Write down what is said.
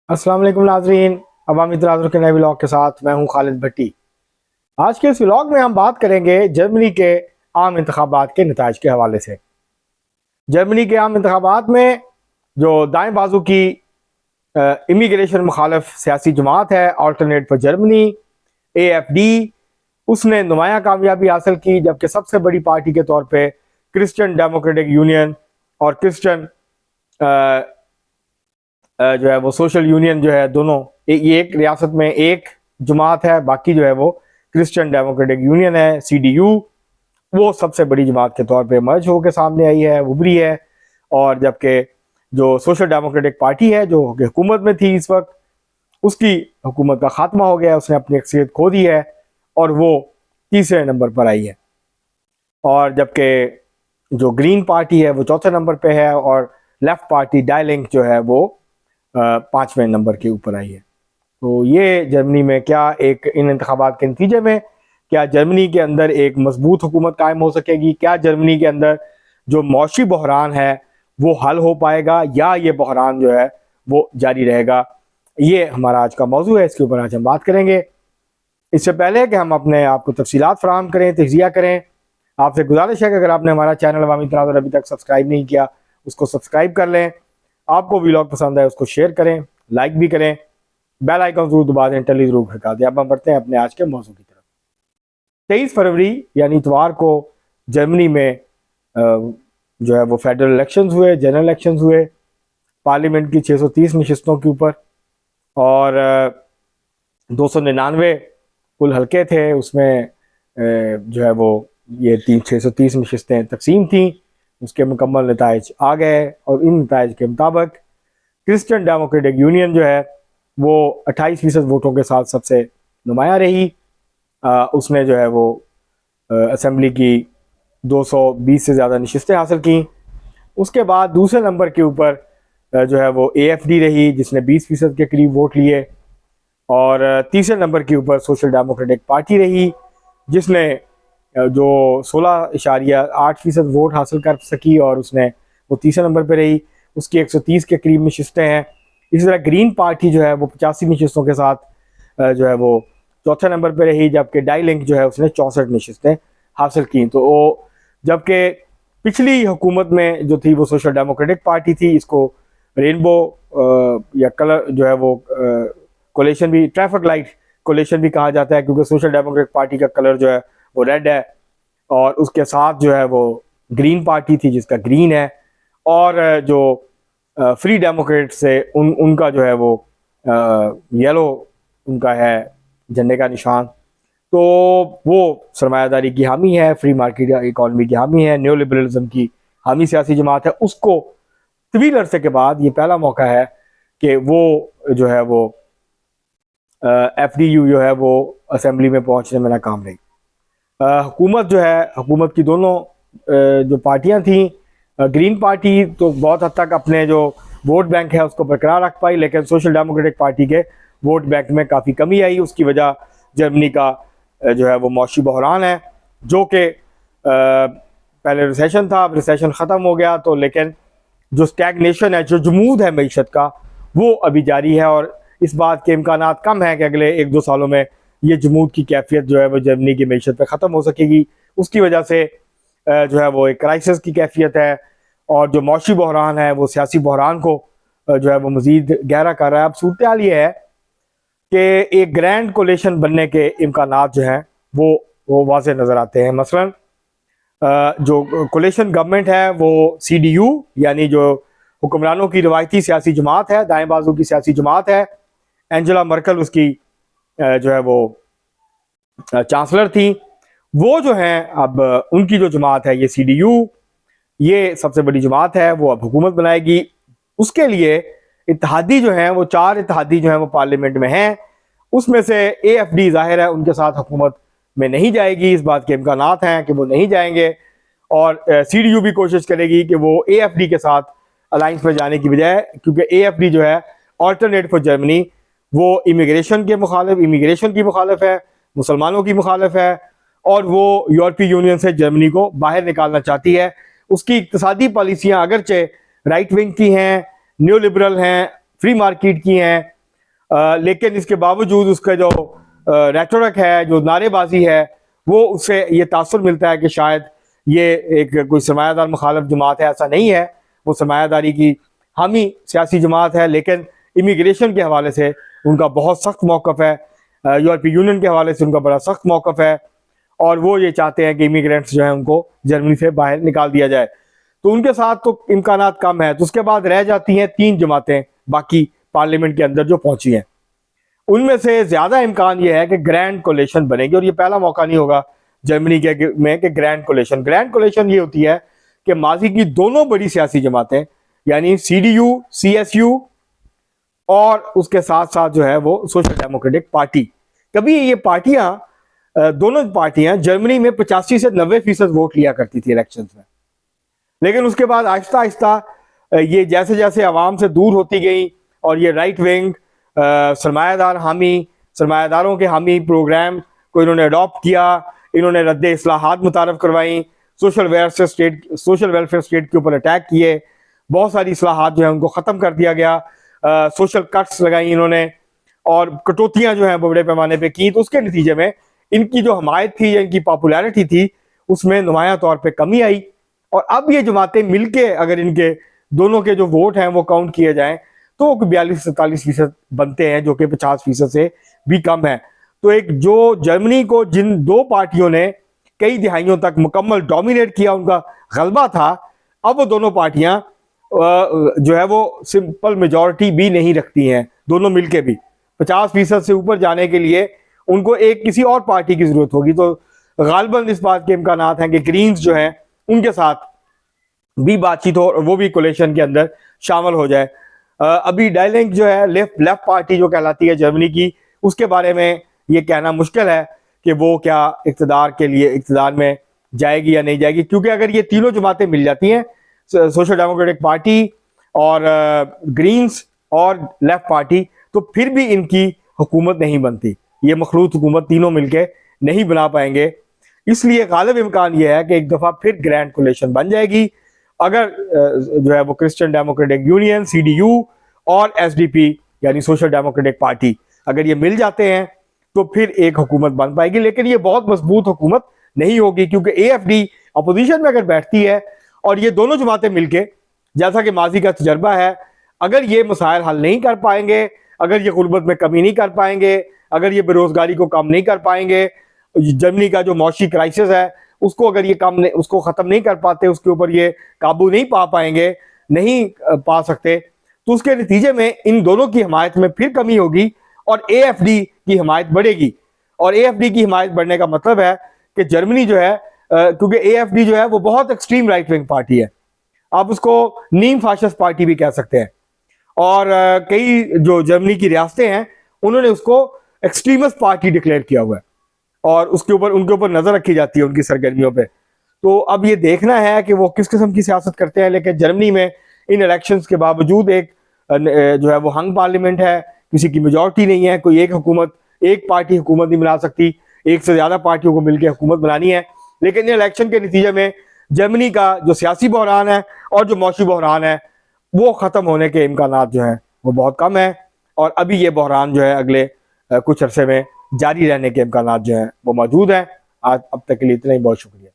अस्सलाम वालेकुम नाजरीन, अवामी तनाज़ुर के नए व्लॉग के साथ मैं हूं खालिद भट्टी। आज के इस व्लॉग में हम बात करेंगे जर्मनी के आम इंतखाबात के नताइज के हवाले से। जर्मनी के आम इंतखाबात में जो दाएं बाजू की इमिग्रेशन मुखालफ सियासी जमात है अल्टरनेट फॉर जर्मनी AFD, उसने नुमाया कामयाबी हासिल की, जबकि सबसे बड़ी पार्टी के तौर पर क्रिश्चियन डेमोक्रेटिक यूनियन और क्रिश्चियन जो है वो सोशल यूनियन जो है, दोनों ये एक रियासत में एक जमात है, बाकी जो है वो क्रिश्चियन डेमोक्रेटिक यूनियन है CDU, वो सबसे बड़ी जमात के तौर पे मर्ज होकर सामने आई है, उभरी है। और जबकि जो सोशल डेमोक्रेटिक पार्टी है जो हुकूमत में थी इस वक्त, उसकी हुकूमत का खात्मा हो गया, उसने अपनी अक्सरियत खो दी है और वो तीसरे नंबर पर आई है। और जबकि जो ग्रीन पार्टी है वो चौथे नंबर पे है और लेफ्ट पार्टी डाई लिंक जो है वो पाँचवें नंबर के ऊपर आई है। तो ये जर्मनी में क्या एक इन इंतखाबात के नतीजे में क्या जर्मनी के अंदर एक मजबूत हुकूमत कायम हो सकेगी? क्या जर्मनी के अंदर जो मौशी बहरान है वो हल हो पाएगा या ये बहरान जो है वो जारी रहेगा? ये हमारा आज का मौजू है, इसके ऊपर आज हम बात करेंगे। इससे पहले कि हम अपने आपको तफसीलात फराहम करें, तजिया करें, आपसे गुजारिश है कि अगर आपने हमारा चैनल अवामी तनाज़ुर अभी तक सब्सक्राइब नहीं किया, उसको सब्सक्राइब कर लें। आपको व्लॉग पसंद आए उसको शेयर करें, लाइक भी करें, बेल आइकन जरूर दबा दें, टली जरूर खड़का दें। अब हम बढ़ते हैं अपने आज के मौजू की तरफ। 23 फरवरी यानी इतवार को जर्मनी में जो है वो फेडरल इलेक्शंस हुए, जनरल इलेक्शंस हुए पार्लियामेंट की 630 नशिस्तों के ऊपर, और 299 कुल हल्के थे, उसमें जो है वो ये 630 नशिस्तें तकसीम थी। उसके मुकम्मल नताइज आ गए और इन नताइज के मुताबिक क्रिश्चियन डेमोक्रेटिक यूनियन जो है वो 28% वोटों के साथ सबसे नुमाया रही। उसने जो है वो असेंबली की 220 से ज़्यादा नशिस्तें हासिल की। उसके बाद दूसरे नंबर के ऊपर जो है वो AFD रही, जिसने 20% के करीब वोट लिए। और तीसरे नंबर के ऊपर सोशल डेमोक्रेटिक पार्टी रही, जिसने जो 16.8% वोट हासिल कर सकी और उसने वो तीसरे नंबर पर रही। उसकी 130 के करीब नशिस्तें हैं। इसी तरह ग्रीन पार्टी जो है वो 85 नशिस्तों के साथ जो है वो चौथे नंबर पर रही, जबकि डाई लिंक जो है उसने 64 नशिस्तें हासिल की। तो वो जबकि पिछली हुकूमत में जो थी वो सोशल डेमोक्रेटिक पार्टी थी, इसको रेनबो या कलर जो है वो कोलेशन भी, ट्रैफिक लाइट कोलेशन भी कहा जाता है, क्योंकि सोशल डेमोक्रेटिक पार्टी का कलर जो है वो रेड है और उसके साथ जो है वो ग्रीन पार्टी थी जिसका ग्रीन है, और जो फ्री डेमोक्रेट से उनका जो है वो येलो उनका है झंडे का निशान। तो वो सरमायादारी की हामी है, फ्री मार्केट इकॉनमी की हामी है, न्यू लिबरलिज्म की हामी सियासी जमात है। उसको तवील अरसे के बाद ये पहला मौका है कि वो जो है वो FDU जो है वो असेंबली में पहुंचने में नाकाम रही। हुकूमत जो है, हुकूमत की दोनों जो पार्टियां थी, ग्रीन पार्टी तो बहुत हद तक अपने जो वोट बैंक है उसको बरकरार रख पाई, लेकिन सोशल डेमोक्रेटिक पार्टी के वोट बैंक में काफ़ी कमी आई। उसकी वजह जर्मनी का जो है वो मौशी बहरान है, जो कि पहले रिसेशन था, अब रिसेशन ख़त्म हो गया, तो लेकिन जो स्टैगनेशन है, जो जमूद है मीशत का, वो अभी जारी है। और इस बात के इम्कानात कम है कि अगले 1-2 सालों में ये जमूद की कैफियत जो है वो जर्मनी की मीशत पर ख़त्म हो सकेगी। उसकी वजह से जो है वो एक क्राइसिस की कैफियत है, और जो मौशी बहरान है वो सियासी बहरान को जो है वो मज़ीद गहरा कर रहा है। अब सूरत हाल ये है कि एक ग्रैंड कोलेशन बनने के इम्कानात जो हैं वो वाज़ेह नज़र आते हैं। मसलन जो कोलेशन गवर्नमेंट है वो CDU यानी जो हुक्मरानों की रवायती सियासी जमात है, दाएं बाजू की सियासी जमात है, एंजेला मर्कल उसकी जो है वो चांसलर थी, वो जो हैं अब उनकी जो जमात है ये CDU, ये सबसे बड़ी जमात है, वो अब हुकूमत बनाएगी। उसके लिए इत्तेहादी जो हैं वो 4 इत्तेहादी जो हैं वो पार्लियामेंट में हैं। उसमें से AFD ज़ाहिर है उनके साथ हुकूमत में नहीं जाएगी, इस बात के इम्कानात हैं कि वो नहीं जाएंगे। और CDU भी कोशिश करेगी कि वो AFD के साथ अलाइंस में जाने की बजाय, क्योंकि AFD जो है अल्टरनेट फॉर जर्मनी, वो इमिग्रेशन की मुखालिफ है, मुसलमानों की मुखालिफ है, और वो यूरोपीय यूनियन से जर्मनी को बाहर निकालना चाहती है। उसकी इक़्तिसादी पॉलिसियाँ अगरचे राइट विंग की हैं, न्यू लिबरल हैं, फ्री मार्केट की हैं, लेकिन इसके बावजूद उसका जो रेटोरिक है, जो नारेबाजी है, वो उससे ये तासुर मिलता है कि शायद ये एक कोई सरमायादार मुखालफ जमात है। ऐसा नहीं है, वो सरमायादारी की हामी सियासी जमात है, लेकिन इमिग्रेशन के हवाले से उनका बहुत सख्त मौक़िफ़ है, यूरोपीय यूनियन के हवाले से उनका बड़ा सख्त मौक़िफ़ है, और वो ये चाहते हैं कि इमिग्रेंट्स जो हैं उनको जर्मनी से बाहर निकाल दिया जाए। तो उनके साथ तो इम्कानात कम है। तो उसके बाद रह जाती हैं 3 जमातें बाकी पार्लियामेंट के अंदर जो पहुंची हैं। उनमें से ज़्यादा इम्कान ये है कि ग्रैंड कोलिशन बनेगी, और ये पहला मौका नहीं होगा जर्मनी के में कि ग्रैंड कोलिशन ये होती है कि माजी की दोनों बड़ी सियासी जमातें यानी CDU, CSU और उसके साथ साथ जो है वो सोशल डेमोक्रेटिक पार्टी, कभी ये पार्टियां दोनों पार्टियां जर्मनी में 85 से 90% वोट लिया करती थी इलेक्शंस में। लेकिन उसके बाद आहिस्ता आहिस्ता ये जैसे जैसे आवाम से दूर होती गई और ये राइट विंग सरमायादारों के हामी प्रोग्राम को इन्होंने अडॉप्ट किया, इन्होंने रद्द इस्लाहात मुतारफ करवाई, सोशल वेलफेयर स्टेट के ऊपर अटैक किए, बहुत सारी इस्लाहात जो है उनको ख़त्म कर दिया गया, सोशल कट्स लगाई इन्होंने, और कटौतियाँ जो हैं बड़े पैमाने पे की। तो उसके नतीजे में इनकी जो हमायत थी या इनकी पॉपुलैरिटी थी उसमें नुमाया तौर पे कमी आई। और अब ये जमातें मिलके अगर इनके दोनों के जो वोट हैं वो काउंट किए जाएं तो वो 42-47% बनते हैं, जो कि 50% से भी कम है। तो एक जो जर्मनी को जिन 2 पार्टियों ने कई दिहाइयों तक मुकम्मल डोमिनेट किया, उनका गलबा था, अब वो दोनों पार्टियां जो है वो सिंपल मेजॉरिटी भी नहीं रखती हैं। दोनों मिलके भी 50% से ऊपर जाने के लिए उनको एक किसी और पार्टी की जरूरत होगी। तो गालिबन इस बात के इम्कानात हैं कि ग्रीन्स जो हैं उनके साथ भी बातचीत हो और वो भी कोलिशन के अंदर शामिल हो जाए। अभी Die Linke जो है लेफ्ट पार्टी जो कहलाती है जर्मनी की, उसके बारे में ये कहना मुश्किल है कि वो क्या इक़्तिदार में जाएगी या नहीं जाएगी, क्योंकि अगर ये तीनों जमातें मिल जाती हैं, सोशल डेमोक्रेटिक पार्टी और ग्रीन्स और लेफ्ट पार्टी, तो फिर भी इनकी हुकूमत नहीं बनती। ये मखलूत हुकूमत तीनों मिलके नहीं बना पाएंगे। इसलिए गालिब इम्कान ये है कि एक दफ़ा फिर ग्रैंड कोलिशन बन जाएगी अगर जो है वो क्रिश्चियन डेमोक्रेटिक यूनियन, CDU और SDP यानी सोशल डेमोक्रेटिक पार्टी अगर ये मिल जाते हैं तो फिर एक हुकूमत बन पाएगी। लेकिन ये बहुत मजबूत हुकूमत नहीं होगी, क्योंकि AFD अपोजिशन में अगर बैठती है और ये दोनों जमातें मिलके, जैसा कि माजी का तजर्बा है, अगर ये मसाइल हल नहीं कर पाएंगे, अगर ये गुर्बत में कमी नहीं कर पाएंगे, अगर ये बेरोजगारी को कम नहीं कर पाएंगे, जर्मनी का जो मौशी क्राइसिस है उसको अगर ये उसको ख़त्म नहीं कर पाते, उसके ऊपर ये काबू नहीं पा पाएंगे, नहीं पा सकते, तो उसके नतीजे में इन दोनों की हमायत में फिर कमी होगी और AFD की हमायत बढ़ेगी। और AFD की हमायत बढ़ने का मतलब है कि जर्मनी जो है, क्योंकि AFD जो है वो बहुत एक्सट्रीम राइट विंग पार्टी है, आप उसको नीम फाशिस्ट पार्टी भी कह सकते हैं, और कई जो जर्मनी की रियासतें हैं उन्होंने उसको एक्सट्रीमिस्ट पार्टी डिक्लेयर किया हुआ है और उसके ऊपर उनके ऊपर नज़र रखी जाती है उनकी सरगर्मियों पे। तो अब ये देखना है कि वो किस किस्म की सियासत करते हैं। लेकिन जर्मनी में इन इलेक्शंस के बावजूद एक जो है वो हंग पार्लियामेंट है, किसी की मेजॉरिटी नहीं है, कोई एक पार्टी हुकूमत नहीं बना सकती, एक से ज़्यादा पार्टियों को मिलकर हुकूमत बनानी है। लेकिन इन इलेक्शन के नतीजे में जर्मनी का जो सियासी बहरान है और जो मौशी बहरान है वो ख़त्म होने के इम्कानात जो हैं वो बहुत कम है, और अभी ये बहरान जो है अगले कुछ अरसे में जारी रहने के इम्कानात जो हैं वो मौजूद हैं। आज अब तक के लिए इतना ही, बहुत शुक्रिया।